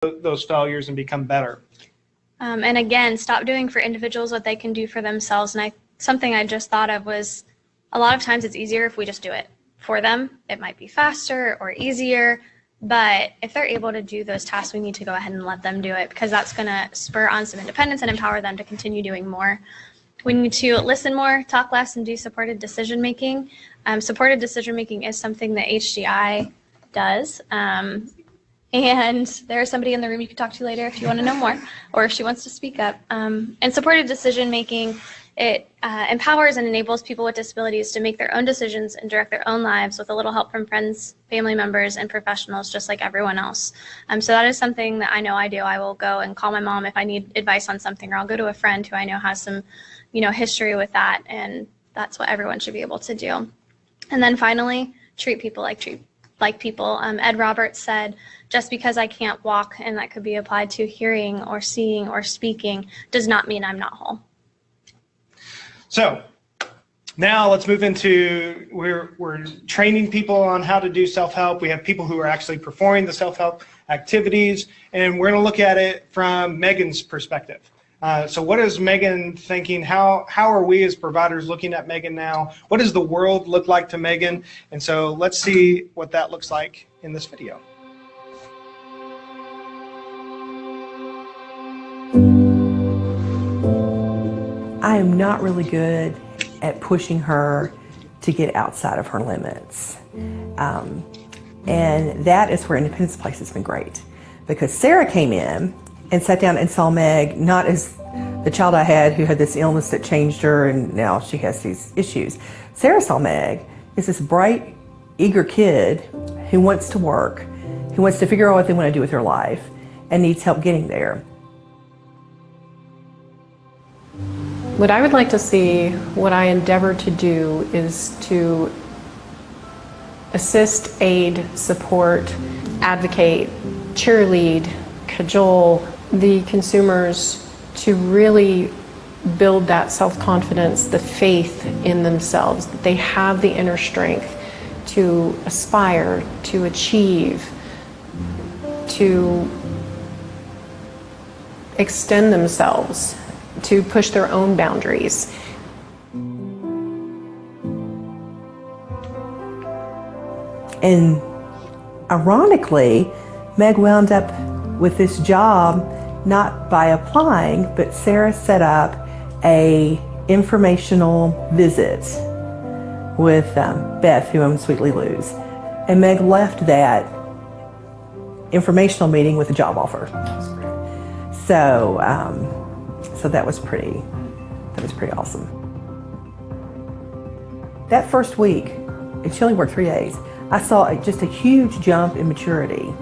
those failures and become better. And again, stop doing for individuals what they can do for themselves. And something I just thought of was a lot of times it's easier if we just do it for them. It might be faster or easier, but if they're able to do those tasks, we need to go ahead and let them do it, because that's going to spur on some independence and empower them to continue doing more. We need to listen more, talk less, and do supported decision making. Supported decision making is something that HDI does. And there's somebody in the room you can talk to later if you want to know more, or if she wants to speak up. And supported decision making, it empowers and enables people with disabilities to make their own decisions and direct their own lives with a little help from friends, family members, and professionals, just like everyone else. So that is something that I know I do. I will go and call my mom if I need advice on something, or I'll go to a friend who I know has some, history with that, and that's what everyone should be able to do. And then finally, treat people like people. Ed Roberts said, just because I can't walk, and that could be applied to hearing or seeing or speaking, does not mean I'm not whole. So now let's move into, we're training people on how to do self-help. We have people who are actually performing the self-help activities, and we're going to look at it from Megan's perspective. So what is Megan thinking? How are we as providers looking at Megan now? What does the world look like to Megan? And so let's see what that looks like in this video. I am not really good at pushing her to get outside of her limits. And that is where Independence Place has been great, because Sarah came in and sat down and saw Meg not as the child I had who had this illness that changed her and now she has these issues. Sarah saw Meg as this bright, eager kid who wants to work, who wants to figure out what they want to do with their life and needs help getting there. What I would like to see, what I endeavor to do, is to assist, aid, support, advocate, cheerlead, cajole the consumers to really build that self-confidence, the faith in themselves, that they have the inner strength to aspire, to achieve, to extend themselves, to push their own boundaries. And ironically, Meg wound up with this job not by applying, but Sarah set up a informational visit with Beth, who owns Sweetly Lou's. And Meg left that informational meeting with a job offer. So, so that was pretty awesome. That first week, and she only worked 3 days, I saw just a huge jump in maturity.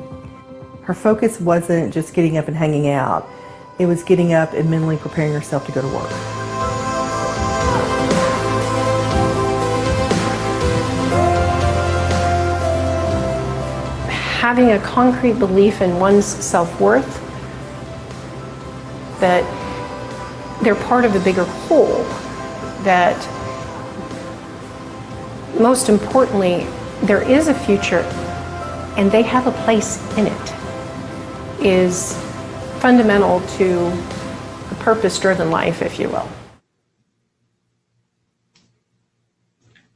Her focus wasn't just getting up and hanging out. It was getting up and mentally preparing herself to go to work. Having a concrete belief in one's self-worth, that they're part of a bigger whole, that most importantly, there is a future and they have a place in it, is fundamental to a purpose-driven life, if you will.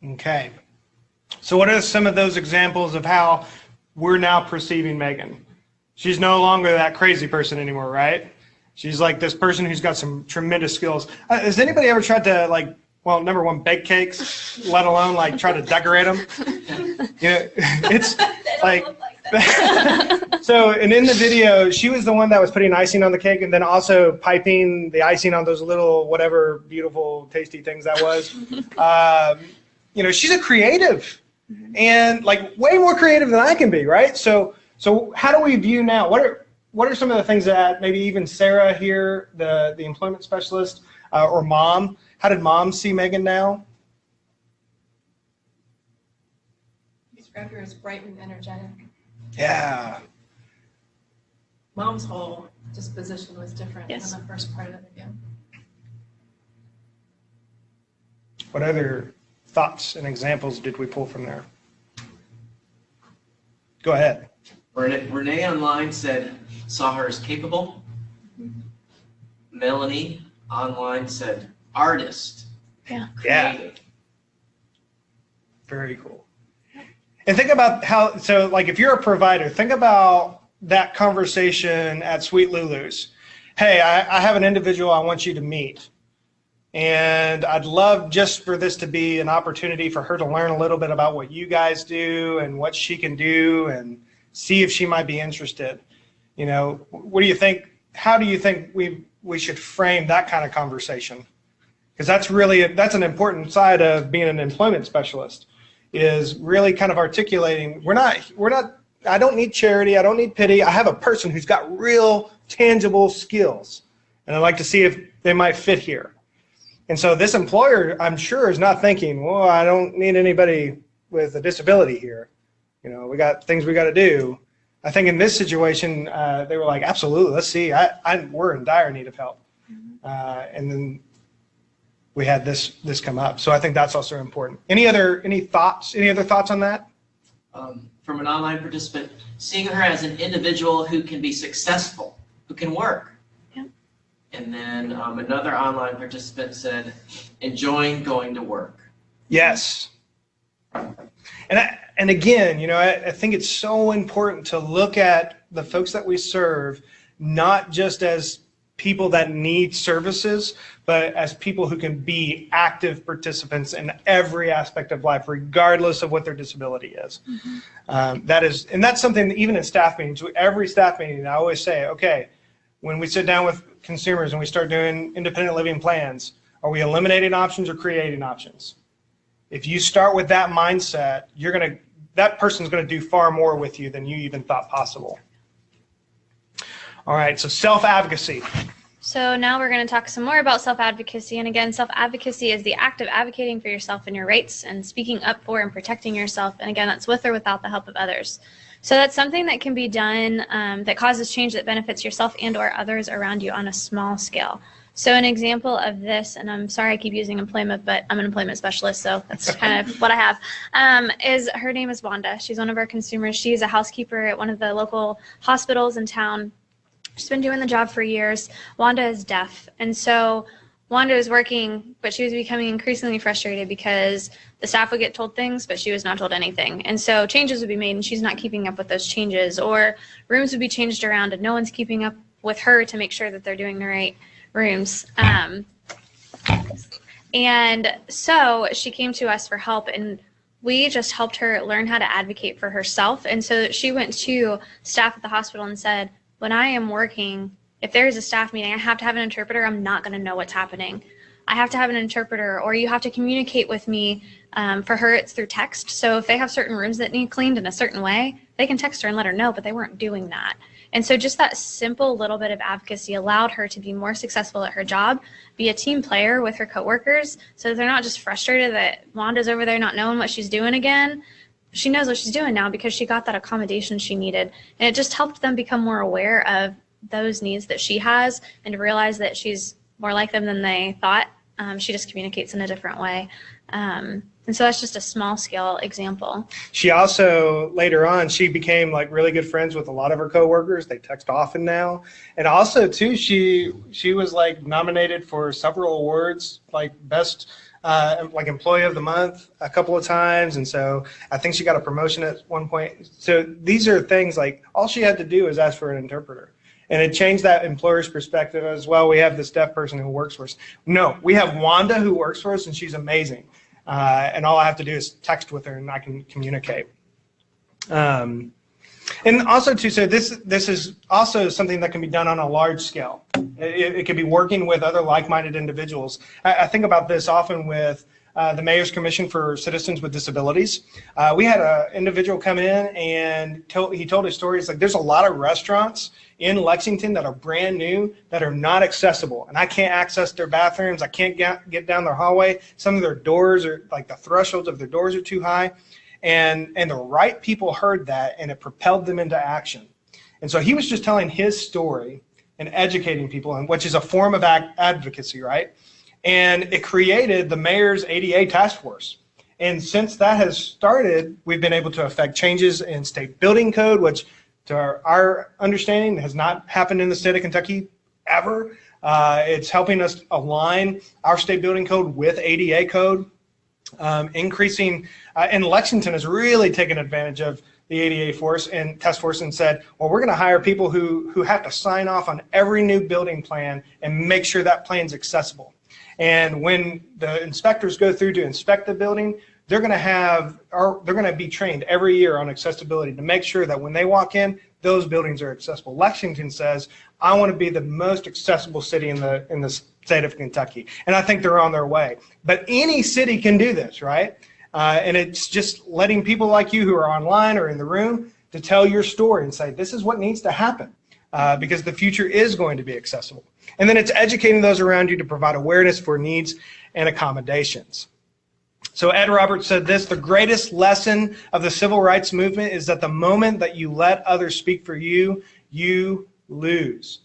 Okay. So what are some of those examples of how we're now perceiving Megan? She's no longer that crazy person anymore, right? She's like this person who's got some tremendous skills. Has anybody ever tried to, like, well, number one, bake cakes, let alone like try to decorate them? It's like so, and in the video, she was the one that was putting icing on the cake and then also piping the icing on those little whatever beautiful, tasty things that was. She's a creative and like way more creative than I can be, right? So how do we view now? What are some of the things that maybe even Sarah here, the employment specialist, or mom, how did mom see Megan now? You described her as bright and energetic. Yeah. Mom's whole disposition was different Yes. than the first part of the video. What other thoughts and examples did we pull from there? Go ahead. Renee online said, saw her as capable. Melanie online said, artist. Yeah. Creative. Very cool. And think about how, so like if you're a provider, think about that conversation at Sweet Lulu's. Hey, I have an individual I want you to meet. And I'd love just for this to be an opportunity for her to learn a little bit about what you guys do and what she can do and see if she might be interested. You know, what do you think? How do you think we should frame that kind of conversation? Because that's an important side of being an employment specialist, is really kind of articulating, I don't need charity, I don't need pity, I have a person who's got real tangible skills, and I'd like to see if they might fit here. And so this employer, I'm sure, is not thinking, well, I don't need anybody with a disability here. You know, we got things we got to do. I think in this situation, they were like, absolutely, let's see, we're in dire need of help. And then we had this come up. So I think that's also important. Any other thoughts on that? From an online participant, seeing her as an individual who can be successful, who can work. Yep. And then another online participant said, enjoying going to work. Yes. And again, you know, I think it's so important to look at the folks that we serve, not just as people that need services, but as people who can be active participants in every aspect of life, regardless of what their disability is. Mm-hmm. That's something that even in staff meetings, every staff meeting, I always say, okay, when we sit down with consumers and we start doing independent living plans, are we eliminating options or creating options? If you start with that mindset, that person's gonna do far more with you than you even thought possible. All right, so self-advocacy. So now we're going to talk some more about self-advocacy. And again, self-advocacy is the act of advocating for yourself and your rights and speaking up for and protecting yourself. And again, that's with or without the help of others. So that's something that can be done that causes change that benefits yourself and or others around you on a small scale. So an example of this, and I'm sorry I keep using employment, but I'm an employment specialist, so that's kind of what I have, is her name is Wanda. She's one of our consumers. She's a housekeeper at one of the local hospitals in town. She's been doing the job for years. Wanda is deaf, and so Wanda was working, but she was becoming increasingly frustrated because the staff would get told things, but she was not told anything. And so changes would be made, and she's not keeping up with those changes, or rooms would be changed around, and no one's keeping up with her to make sure that they're doing the right rooms. And so she came to us for help, and we just helped her learn how to advocate for herself. And so she went to staff at the hospital and said, when I am working, if there is a staff meeting, I have to have an interpreter. I'm not going to know what's happening. I have to have an interpreter, or you have to communicate with me. For her, it's through text. So if they have certain rooms that need cleaned in a certain way, they can text her and let her know, but they weren't doing that. And so just that simple little bit of advocacy allowed her to be more successful at her job, be a team player with her coworkers, so that they're not just frustrated that Wanda's over there not knowing what she's doing again. She knows what she's doing now because she got that accommodation she needed. And it just helped them become more aware of those needs that she has and to realize that she's more like them than they thought. She just communicates in a different way. And so that's just a small scale example. She also, later on, she became like really good friends with a lot of her coworkers. They text often now. And also too, she was like nominated for several awards, like best like employee of the month a couple of times. And so I think she got a promotion at one point. So these are things like all she had to do is ask for an interpreter. And it changed that employer's perspective as well. We have this deaf person who works for us. No, we have Wanda who works for us, and she's amazing. And all I have to do is text with her, and I can communicate. And also, too, so this is also something that can be done on a large scale. It can be working with other like-minded individuals. I think about this often with the Mayor's Commission for Citizens with Disabilities. We had an individual come in, and he told his story. It's like there's a lot of restaurants in Lexington that are brand new that are not accessible, and I can't access their bathrooms. I can't get down their hallway. Some of their doors are like the thresholds of their doors are too high, and the right people heard that, and it propelled them into action. And so he was just telling his story and educating people, and which is a form of advocacy, right? And it created the mayor's ADA task force. And since that has started, we've been able to affect changes in state building code, which To our understanding, it has not happened in the state of Kentucky ever. It's helping us align our state building code with ADA code, increasing, and Lexington has really taken advantage of the ADA force and task force and said, well, we're going to hire people who have to sign off on every new building plan and make sure that plan's accessible. And when the inspectors go through to inspect the building, they're going to be trained every year on accessibility to make sure that when they walk in, those buildings are accessible. Lexington says, I want to be the most accessible city in the state of Kentucky. And I think they're on their way. But any city can do this, right? And it's just letting people like you who are online or in the room to tell your story and say, this is what needs to happen, because the future is going to be accessible. And then it's educating those around you to provide awareness for needs and accommodations. So Ed Roberts said this: the greatest lesson of the civil rights movement is that the moment that you let others speak for you, you lose.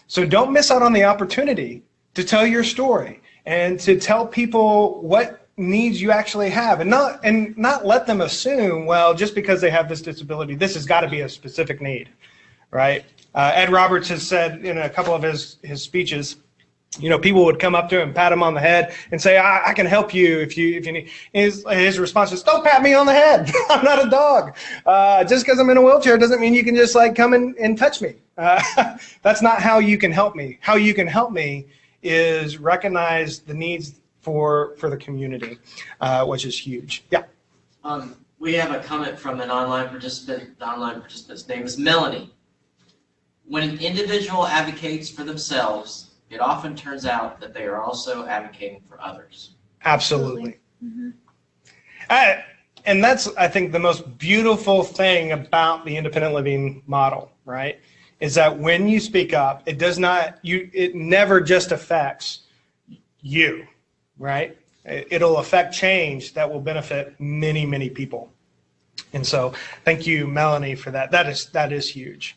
So don't miss out on the opportunity to tell your story and to tell people what needs you actually have, and not let them assume, well, just because they have this disability, this has got to be a specific need, right? Ed Roberts has said in a couple of his speeches, you know, people would come up to him, pat him on the head, and say, I can help you if you need. His response is, don't pat me on the head. I'm not a dog. Just because I'm in a wheelchair doesn't mean you can just like come in and touch me. That's not how you can help me. How you can help me is recognize the needs for the community, which is huge. Yeah. We have a comment from an online participant. The online participant's name is Melanie. When an individual advocates for themselves, it often turns out that they are also advocating for others. Absolutely. Mm-hmm. And that's, I think, the most beautiful thing about the independent living model, right? Is that when you speak up, it does not, it never just affects you, right? It'll affect change that will benefit many, many people. And so thank you, Melanie, for that. That is huge.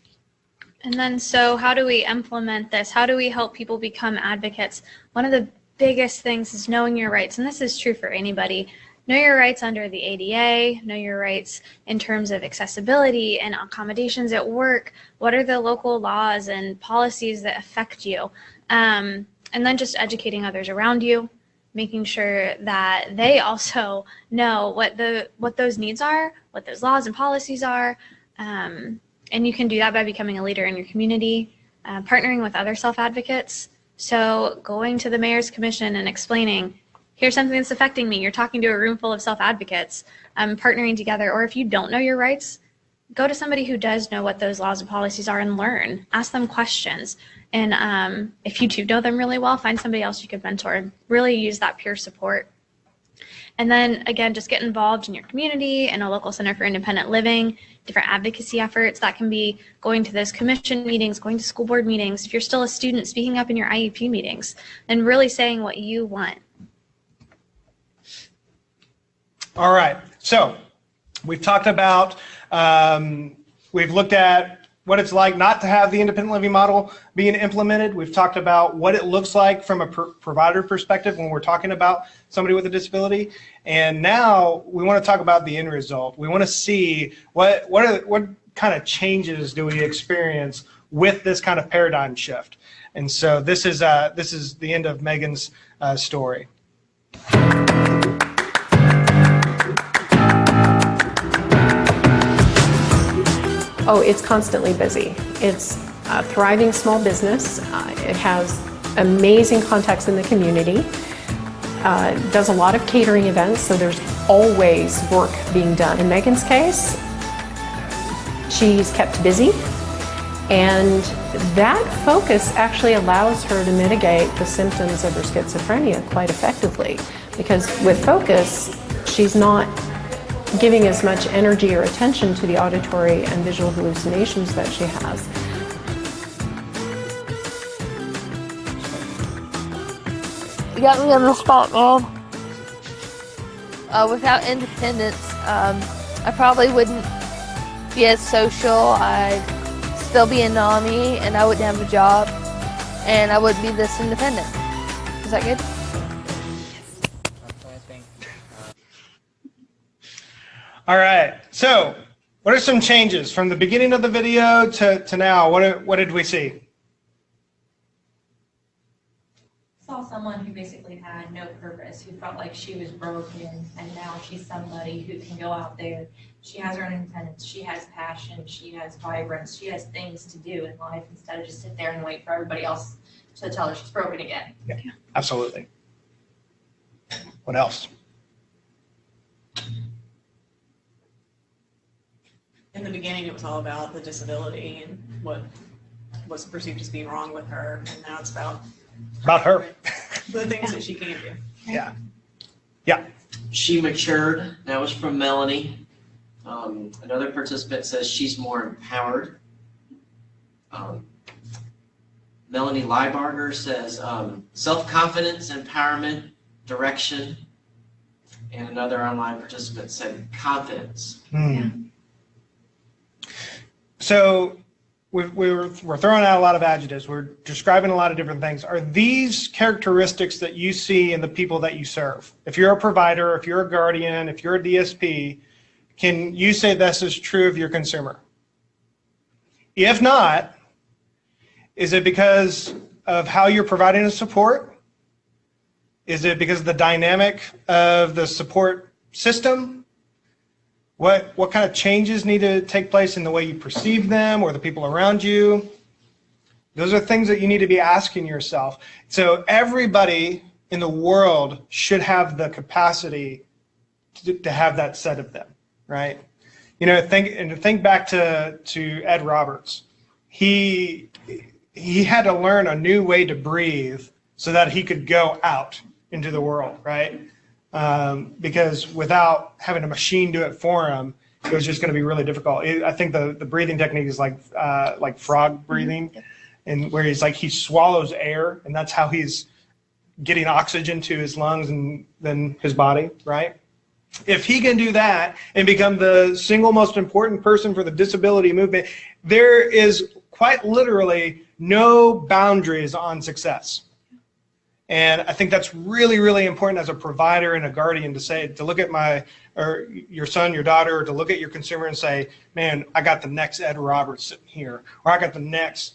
And then, so how do we implement this? How do we help people become advocates? One of the biggest things is knowing your rights, and this is true for anybody. Know your rights under the ADA, know your rights in terms of accessibility and accommodations at work. What are the local laws and policies that affect you? And then just educating others around you, making sure that they also know what those needs are, what those laws and policies are. And you can do that by becoming a leader in your community, partnering with other self-advocates. So going to the Mayor's Commission and explaining, here's something that's affecting me. You're talking to a room full of self-advocates, partnering together. Or if you don't know your rights, go to somebody who does know what those laws and policies are and learn. Ask them questions. And if you do know them really well, find somebody else you could mentor and really use that peer support. And then, again, just get involved in your community and a local center for independent living, different advocacy efforts. That can be going to those commission meetings, going to school board meetings. If you're still a student, speaking up in your IEP meetings and really saying what you want. All right. So we've talked about, we've looked at what it's like not to have the independent living model being implemented. We've talked about what it looks like from a provider perspective when we're talking about somebody with a disability. And now we want to talk about the end result. We want to see what kind of changes do we experience with this kind of paradigm shift. And so this is the end of Megan's story. Oh, it's constantly busy. It's a thriving small business. It has amazing contacts in the community. Does a lot of catering events, so there's always work being done. In Megan's case, she's kept busy, and that focus actually allows her to mitigate the symptoms of her schizophrenia quite effectively, because with focus, she's not giving as much energy or attention to the auditory and visual hallucinations that she has. You got me on the spot, man. Without independence, I probably wouldn't be as social. I'd still be a NAMI, and I wouldn't have a job, and I wouldn't be this independent. Is that good? All right, so What are some changes from the beginning of the video to now? What did we see? Saw someone who basically had no purpose, who felt like she was broken, and now she's somebody who can go out there. She has her own independence, she has passion, she has vibrance, she has things to do in life instead of just sit there and wait for everybody else to tell her she's broken again. Yeah, absolutely. What else? In the beginning, it was all about the disability and what was perceived as being wrong with her, and now it's about her. the things that she can do. Yeah. Yeah. She matured. That was from Melanie. Another participant says she's more empowered. Melanie Liebarger says self-confidence, empowerment, direction. And another online participant said confidence. So we're throwing out a lot of adjectives. We're describing a lot of different things. Are these characteristics that you see in the people that you serve? If you're a provider, if you're a guardian, if you're a DSP, can you say this is true of your consumer? If not, is it because of how you're providing the support? Is it because of the dynamic of the support system? What kind of changes need to take place in the way you perceive them or the people around you? Those are things that you need to be asking yourself. So everybody in the world should have the capacity to have that said of them, right? You know, think back to Ed Roberts. He had to learn a new way to breathe so that he could go out into the world, right? Because without having a machine do it for him, it was just going to be really difficult. I think the breathing technique is like frog breathing, and where he swallows air, and that's how he's getting oxygen to his lungs and then his body, right? If he can do that and become the single most important person for the disability movement, there is quite literally no boundaries on success. And I think that's really, really important as a provider and a guardian to look at your son, your daughter, or to look at your consumer and say, man, I got the next Ed Roberts sitting here, or I got the next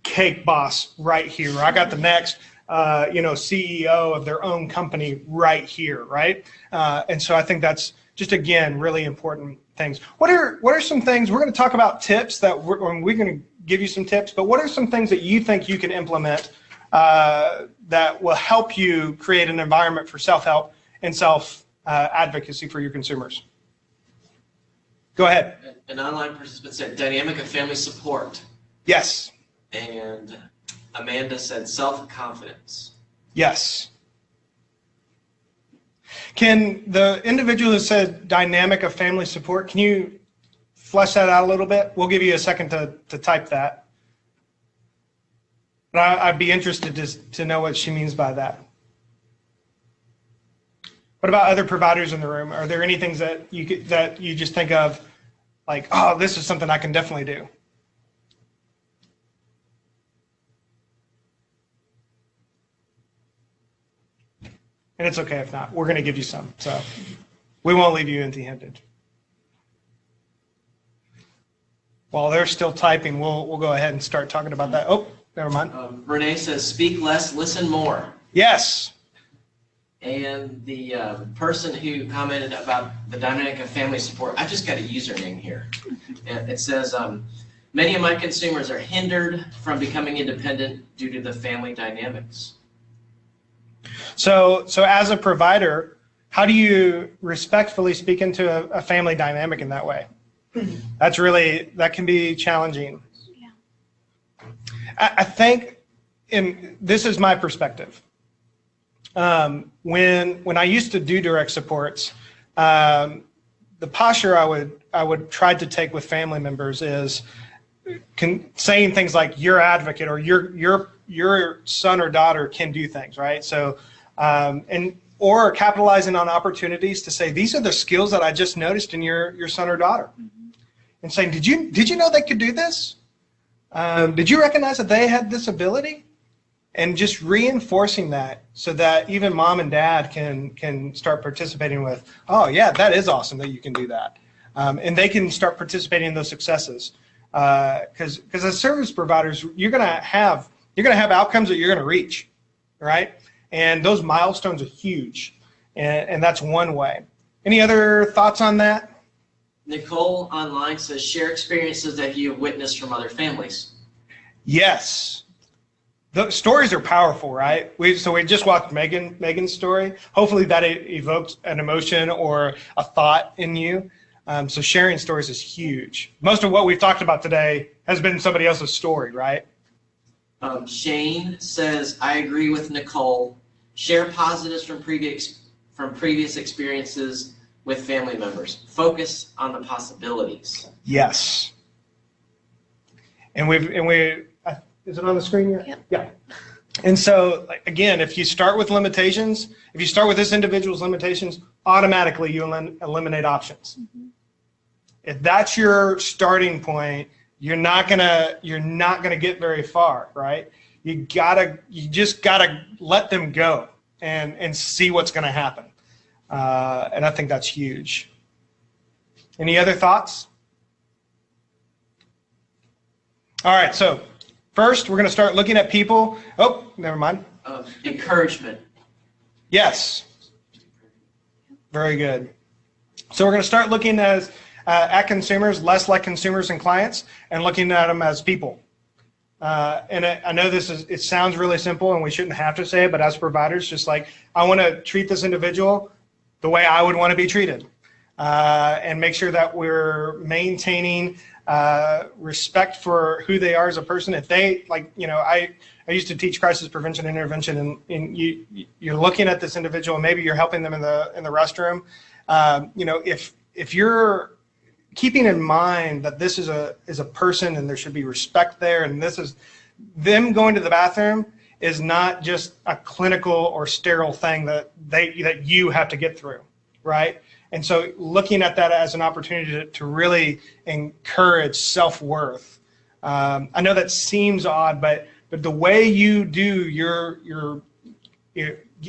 cake boss right here, or I got the next CEO of their own company right here, right? And so I think that's just, again, really important things. What are some things, we're going to talk about tips we're going to give you some tips, but what are some things that you think you can implement that will help you create an environment for self-help and self-advocacy for your consumers? Go ahead. An online participant said dynamic of family support. Yes. And Amanda said self-confidence. Yes. Can the individual who said dynamic of family support, can you flesh that out a little bit? We'll give you a second to type that. But I'd be interested to know what she means by that. What about other providers in the room? Are there any things that you just think of like, oh, this is something I can definitely do? And it's okay if not. We're going to give you some, so we won't leave you empty-handed. While they're still typing, we'll go ahead and start talking about that. Oh, never mind. Renee says, speak less, listen more. Yes. And the person who commented about the dynamic of family support, I just got a username here. And it says, many of my consumers are hindered from becoming independent due to the family dynamics. So as a provider, how do you respectfully speak into a family dynamic in that way? That can be challenging. Yeah. I think, and this is my perspective. When I used to do direct supports, the posture I would try to take with family members is saying things like "your advocate" or your son or daughter can do things, right? So or capitalizing on opportunities to say these are the skills that I just noticed in your son or daughter, and saying did you know they could do this? Did you recognize that they had this ability? And just reinforcing that so that even mom and dad can start participating with, oh yeah, that is awesome that you can do that. And they can start participating in those successes. Because as service providers, you're gonna have outcomes that you're gonna reach, right? And those milestones are huge, and that's one way. Any other thoughts on that? Nicole online says, share experiences that you have witnessed from other families. Yes. The stories are powerful, right? We just watched Megan's story. Hopefully that evokes an emotion or a thought in you. So sharing stories is huge. Most of what we've talked about today has been somebody else's story, right? Shane says, I agree with Nicole. Share positives from previous experiences with family members. Focus on the possibilities. Yes. And is it on the screen yet? Yep. Yeah. And so, again, if you start with limitations, if you start with this individual's limitations, automatically you eliminate options. Mm-hmm. If that's your starting point, you're not gonna get very far, right? You just gotta let them go and see what's gonna happen. And I think that's huge. Any other thoughts? All right, so first we're going to start looking at people. Oh, never mind. Encouragement. Yes. Very good. So we're going to start looking at consumers, less like consumers and clients, and looking at them as people. And I know it sounds really simple and we shouldn't have to say it, but as providers, just like I want to treat this individual the way I would want to be treated, and make sure that we're maintaining respect for who they are as a person. If they, I used to teach crisis prevention and intervention, and you're looking at this individual, maybe you're helping them in the restroom. If you're keeping in mind that this is a person and there should be respect there, and this is them going to the bathroom is not just a clinical or sterile thing that you have to get through, right? And so looking at that as an opportunity to really encourage self-worth. I know that seems odd, but the way you do you're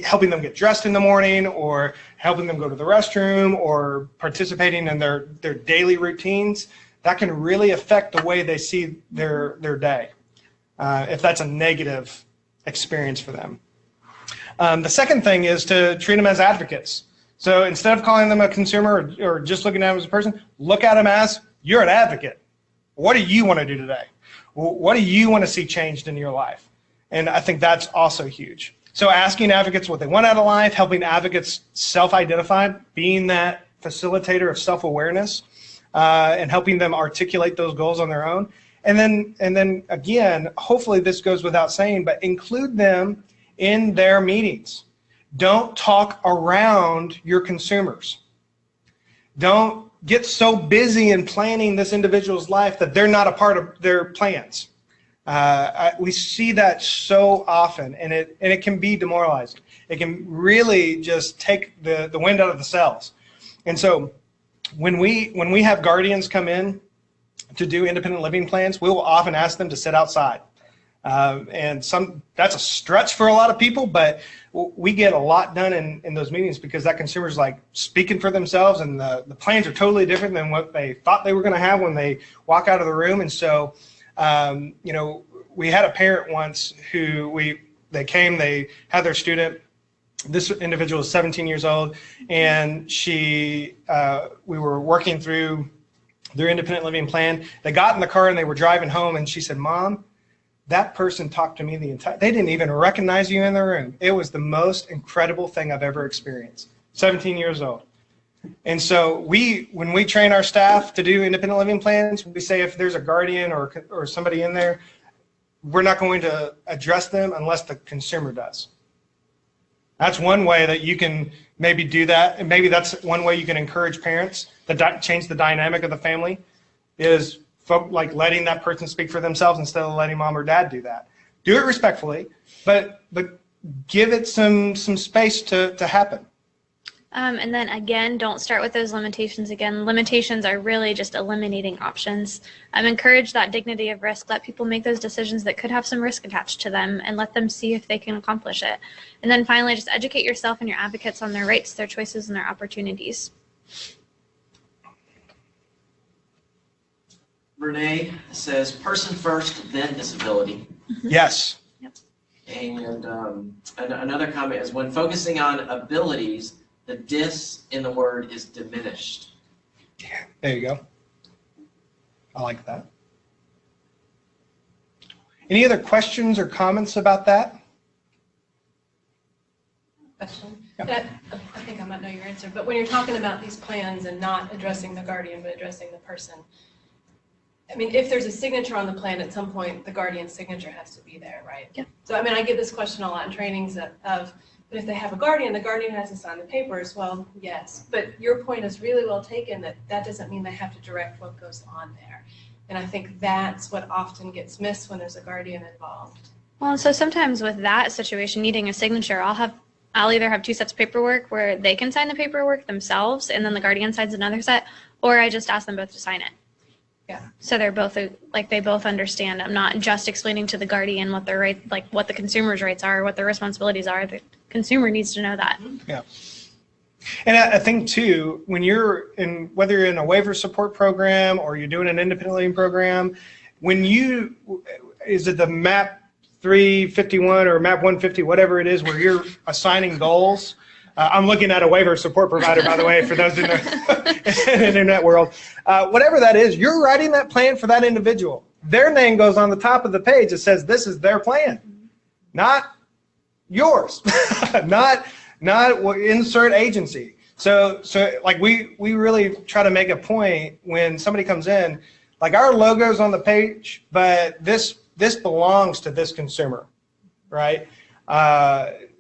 helping them get dressed in the morning, or helping them go to the restroom, or participating in their daily routines, that can really affect the way they see their day, if that's a negative experience for them. The second thing is to treat them as advocates. So instead of calling them a consumer or just looking at them as a person, look at them as, you're an advocate. What do you want to do today? What do you want to see changed in your life? And I think that's also huge. So asking advocates what they want out of life, helping advocates self-identify, being that facilitator of self-awareness, and helping them articulate those goals on their own. And then again, hopefully this goes without saying, but include them in their meetings. Don't talk around your consumers. Don't get so busy in planning this individual's life that they're not a part of their plans. We see that so often, and it can be demoralizing. It can really just take the wind out of the sails. And so when we have guardians come in to do independent living plans, we will often ask them to sit outside. And that's a stretch for a lot of people, but we get a lot done in those meetings because that consumer's like speaking for themselves, and the plans are totally different than what they thought they were going to have when they walk out of the room. And so, we had a parent once who they had their student. This individual is 17 years old, and we were working through their independent living plan. They got in the car and they were driving home, and she said, "Mom, that person talked to me they didn't even recognize you in the room. It was the most incredible thing I've ever experienced." 17 years old. And so when we train our staff to do independent living plans, we say if there's a guardian or somebody in there, we're not going to address them unless the consumer does. That's one way that you can maybe do that, and maybe that's one way you can encourage parents to change the dynamic of the family, is like letting that person speak for themselves instead of letting mom or dad do that. Do it respectfully, but give it some space to happen. And then again, don't start with those limitations again. Limitations are really just eliminating options. Encourage that dignity of risk. Let people make those decisions that could have some risk attached to them, and let them see if they can accomplish it. And then finally, just educate yourself and your advocates on their rights, their choices, and their opportunities. Renee says person first, then disability. Yes. And another comment is when focusing on abilities, the dis in the word is diminished. Yeah, there you go. I like that. Any other questions or comments about that? Question. I think I might know your answer, but when you're talking about these plans and not addressing the guardian but addressing the person, I mean, if there's a signature on the plan, at some point the guardian's signature has to be there, right? Yeah. So I mean, I get this question a lot in trainings but if they have a guardian, the guardian has to sign the papers. Well, yes, but your point is really well taken that doesn't mean they have to direct what goes on there. And I think that's what often gets missed when there's a guardian involved. Well, so sometimes with that situation, needing a signature, I'll either have 2 sets of paperwork where they can sign the paperwork themselves and then the guardian signs another set, or I just ask them both to sign it. Yeah. So they're both they both understand. I'm not just explaining to the guardian what their right, like what the consumer's rights are, what their responsibilities are. The consumer needs to know that. Yeah. And I think too, when you're in, whether you're in a waiver support program or you're doing an independent living program, is it the MAP 351 or MAP 150, whatever it is, where you're assigning goals? I'm looking at a waiver support provider, by the way, for those in the internet world. Whatever that is, you're writing that plan for that individual. Their name goes on the top of the page. It says this is their plan, not yours, not insert agency. So like we really try to make a point when somebody comes in, like our logo's on the page, but this belongs to this consumer, right?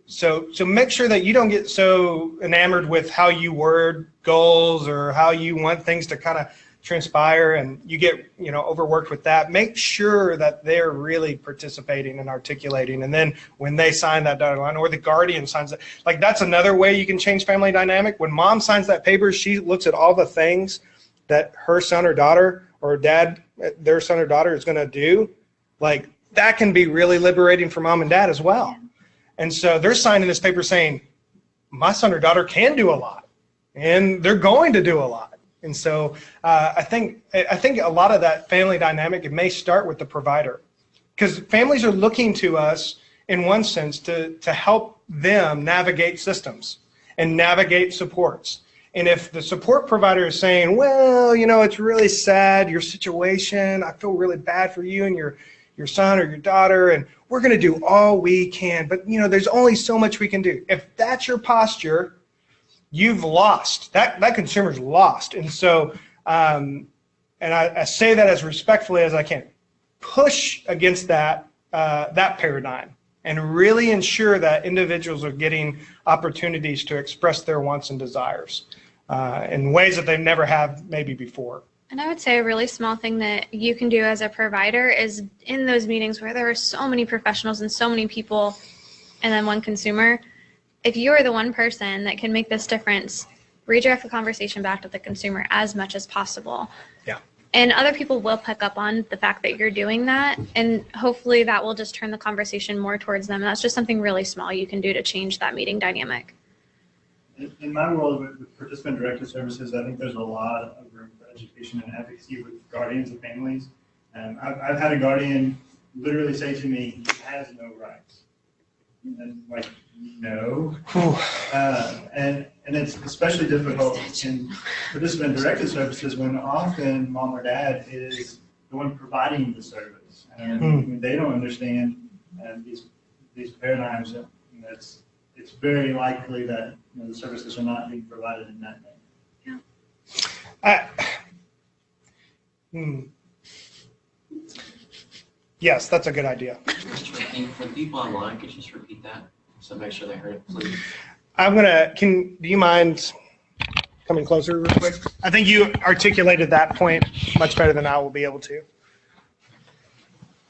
So make sure that you don't get so enamored with how you word goals or how you want things to kind of transpire and you get, overworked with that. Make sure that they're really participating and articulating. And then when they sign that dotted line or the guardian signs it, like that's another way you can change family dynamic. When mom signs that paper, she looks at all the things that her son or daughter or dad, their son or daughter is going to do. Like that can be really liberating for mom and dad as well. And so they're signing this paper saying, my son or daughter can do a lot, and they're going to do a lot. And so I think a lot of that family dynamic, it may start with the provider, because families are looking to us in one sense to help them navigate systems and navigate supports. And if the support provider is saying, well, it's really sad, your situation, I feel really bad for you and your son or your daughter, and we're going to do all we can, but there's only so much we can do. If that's your posture, you've lost. That consumer's lost. And so, and I say that as respectfully as I can. Push against that paradigm and really ensure that individuals are getting opportunities to express their wants and desires in ways that they never have maybe before. And I would say a really small thing that you can do as a provider is in those meetings where there are so many professionals and so many people and then one consumer, if you are the one person that can make this difference, redirect the conversation back to the consumer as much as possible. Yeah. And other people will pick up on the fact that you're doing that, and hopefully that will just turn the conversation more towards them. That's just something really small you can do to change that meeting dynamic. In my world with participant-directed services, I think there's a lot of room for education and advocacy with guardians and families. I've had a guardian literally say to me, he has no rights. And like, no. And it's especially difficult in participant-directed services when often mom or dad is the one providing the service. And they don't understand these paradigms. It's very likely that the services are not being provided in that way. Yes, that's a good idea. For the people online, could you just repeat that? So make sure they heard it, please. Do you mind coming closer real quick? I think you articulated that point much better than I will be able to.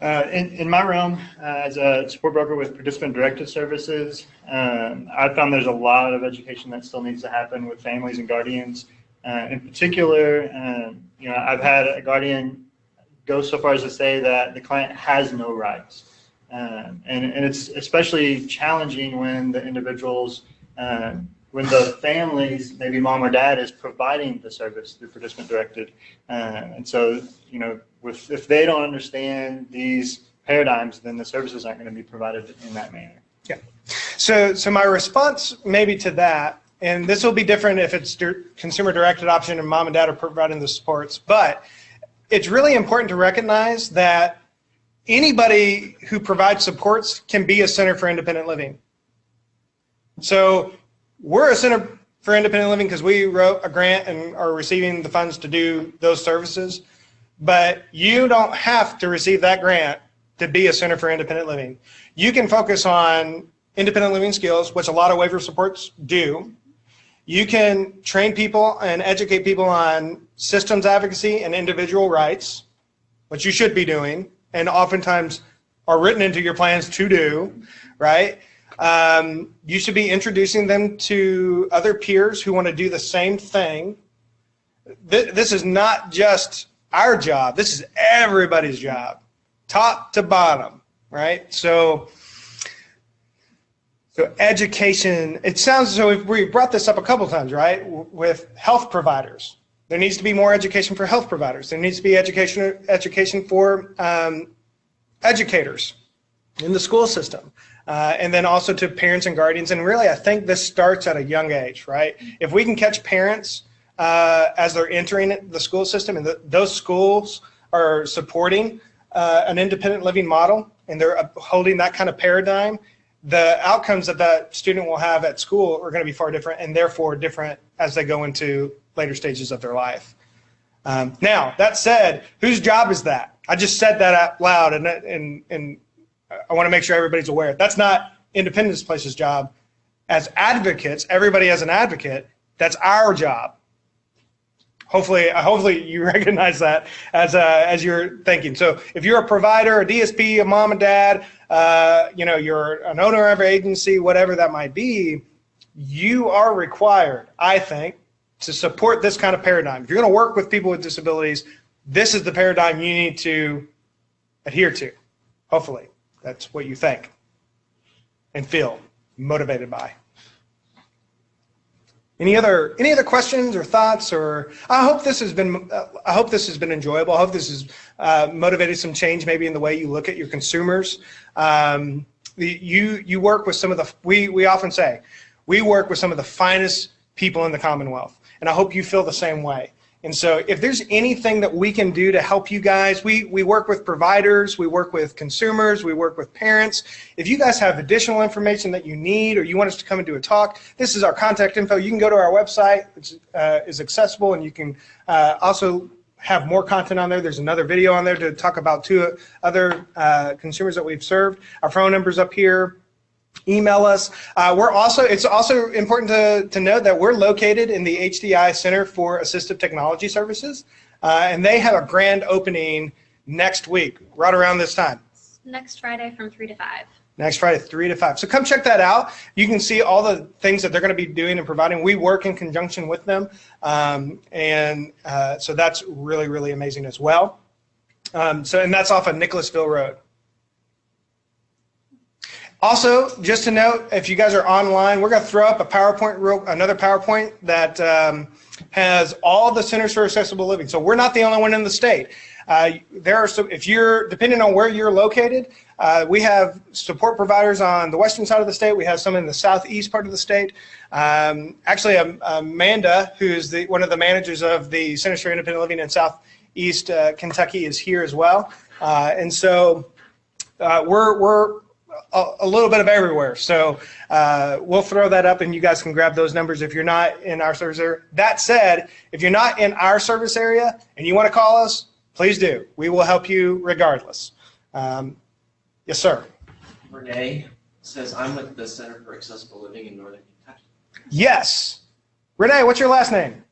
In my realm, as a support broker with participant-directed services, I found there's a lot of education that still needs to happen with families and guardians. In particular, I've had a guardian go so far as to say that the client has no rights. And it's especially challenging when the individuals when the families, maybe mom or dad, is providing the service through participant directed. And so, you know, if they don't understand these paradigms, then the services aren't going to be provided in that manner. Yeah. So my response maybe to that, and this will be different if it's consumer directed option and mom and dad are providing the supports, but it's really important to recognize that anybody who provides supports can be a center for independent living. So we're a center for independent living because we wrote a grant and are receiving the funds to do those services, but you don't have to receive that grant to be a center for independent living. You can focus on independent living skills, which a lot of waiver supports do. You can train people and educate people on systems advocacy and individual rights, which you should be doing, and oftentimes are written into your plans to do, right? You should be introducing them to other peers who want to do the same thing. This is not just our job. This is everybody's job, top to bottom, right? So education, it sounds, so we brought this up a couple times, right? With health providers. There needs to be more education for health providers. There needs to be education for educators in the school system. And then also to parents and guardians. And really, I think this starts at a young age, right? If we can catch parents as they're entering the school system and those schools are supporting an independent living model and they're upholding that kind of paradigm, the outcomes that that student will have at school are going to be far different and therefore different as they go into later stages of their life. Now, that said, whose job is that? I just said that out loud and I want to make sure everybody's aware. That's not Independence Place's job. As advocates, everybody has an advocate. That's our job. Hopefully you recognize that as you're thinking. So if you're a provider, a DSP, a mom and dad, you know, you're an owner of an agency, whatever that might be, you are required, I think, to support this kind of paradigm. If you're going to work with people with disabilities, this is the paradigm you need to adhere to. Hopefully, that's what you think and feel motivated by. Any other questions or thoughts? Or I hope this has been enjoyable. I hope this has motivated some change maybe in the way you look at your consumers. You work with some of the, we often say, we work with some of the finest people in the Commonwealth, and I hope you feel the same way. And so if there's anything that we can do to help you guys, we work with providers, we work with consumers, we work with parents. If you guys have additional information that you need or you want us to come and do a talk, this is our contact info. You can go to our website, which is accessible, and you can also have more content on there. There's another video on there to talk about 2 other consumers that we've served. Our phone number's up here. Email us. It's also important to note that we're located in the HDI Center for Assistive Technology Services, and they have a grand opening next week, right around this time. Next Friday from 3 to 5. Next Friday, 3 to 5. So come check that out. You can see all the things that they're going to be doing and providing. We work in conjunction with them, so that's really, really amazing as well. And that's off of Nicholasville Road. Also, just to note, if you guys are online, we're going to throw up a another PowerPoint that has all the Centers for Accessible Living. So we're not the only one in the state. There are some, depending on where you're located, we have support providers on the western side of the state. We have some in the southeast part of the state. Actually, Amanda, who's one of the managers of the Centers for Independent Living in Southeast Kentucky, is here as well. And so we're a little bit of everywhere. So we'll throw that up and you guys can grab those numbers if you're not in our service area. That said, if you're not in our service area and you want to call us, please do. We will help you regardless. Yes, sir. Renee says, I'm with the Center for Accessible Living in Northern Kentucky. Yes. Renee, what's your last name?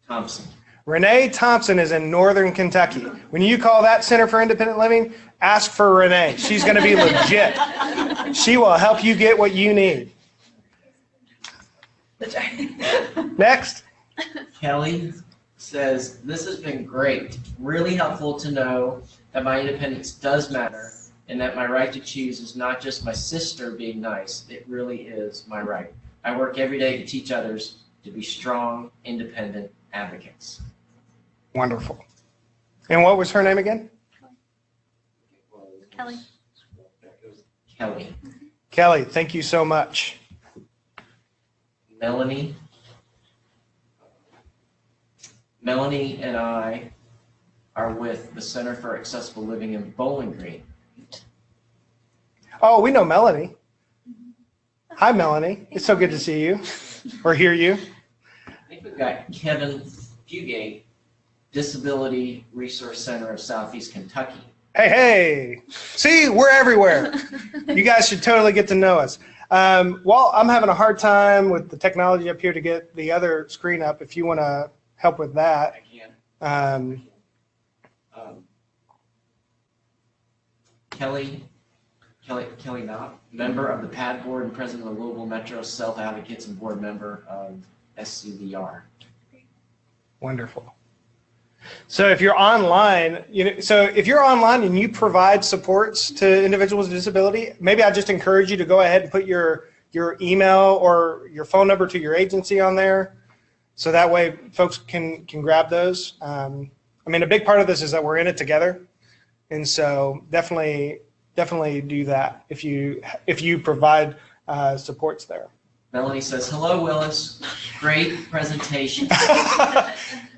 Thompson. Renee Thompson is in Northern Kentucky. When you call that Center for Independent Living, ask for Renee. She's going to be legit. She will help you get what you need. Next. Kelly says, this has been great. Really helpful to know that my independence does matter and that my right to choose is not just my sister being nice, it really is my right. I work every day to teach others to be strong, independent advocates. Wonderful. And what was her name again? Kelly. Kelly. Kelly, thank you so much. Melanie and I are with the Center for Accessible Living in Bowling Green. Oh, we know Melanie. Hi, Melanie. It's so good to see you or hear you. I think we've got Kevin Fugate, Disability Resource Center of Southeast Kentucky. Hey. See, we're everywhere. You guys should totally get to know us. Well, I'm having a hard time with the technology up here to get the other screen up. If you want to help with that. I can. Kelly Knott, member of the PAD board and president of the Louisville Metro Self-Advocates and board member of SCVR. Wonderful. So if you're online, if you're online and you provide supports to individuals with disability, maybe I just encourage you to go ahead and put your email or your phone number to your agency on there, so that way folks can grab those. I mean, a big part of this is that we're in it together, and so definitely do that if you provide supports there. Melanie says, "Hello, Willis. Great presentation."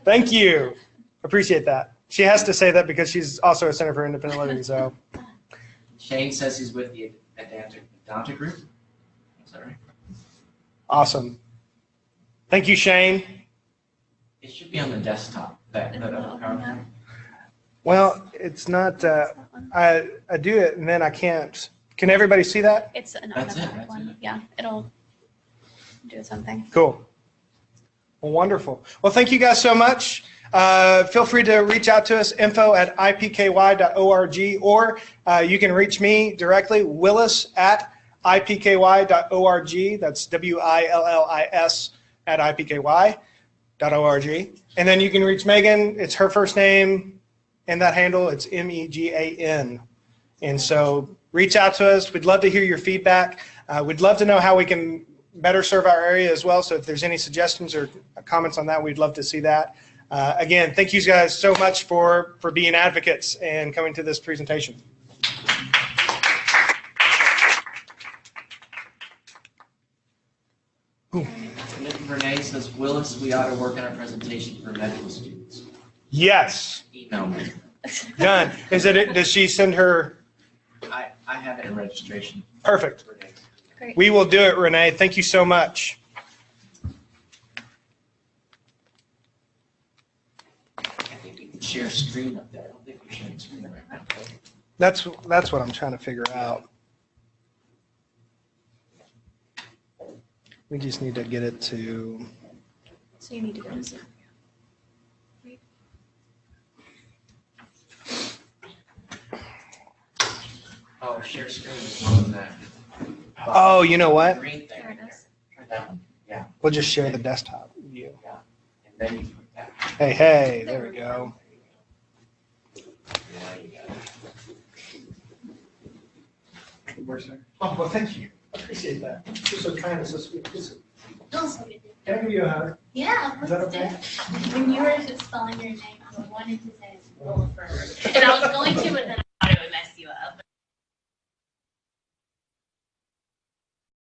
Thank you. Appreciate that. She has to say that because she's also a Center for Independent Living. So Shane says he's with the Adanta group. Is that right? Awesome. Thank you, Shane. It should be on the desktop. That PowerPoint. Well, it's not. I do it and then I can't. Can everybody see that? It's an That's it, automatic that's one. it. Yeah, it'll do something. Cool. Well, wonderful. Well, thank you guys so much. Feel free to reach out to us, info@ipky.org, or you can reach me directly, willis@ipky.org. That's WILLIS @ipky.org. And then you can reach Megan. It's her first name and that handle. It's MEGAN. And so reach out to us. We'd love to hear your feedback. We'd love to know how we can better serve our area as well. So if there's any suggestions or comments on that, we'd love to see that. Again, thank you guys so much for being advocates and coming to this presentation. Ooh. Renee says, "Willis, we ought to work on a presentation for medical students." Yes. Email me. Done. Does she send her? I have it in registration. Perfect. Great. We will do it, Renee. Thank you so much. I think we can share screen up there. I don't think we're sharing screen right now. That's what I'm trying to figure out. We just need to get it to. So you need to go to Zoom. Oh, share screen is on that. Oh, you know what? Green thing. There it is. Try that one. Yeah. We'll just share the desktop view. Yeah. And then you put that. Hey, there we go. Yeah, you got it. Oh, well, thank you. I appreciate that. You're so kind and so sweet. Can I give you a hug? Yeah, Is that let's do okay? it. When you were just spelling your name, I wanted to say it first. And I was going to, but then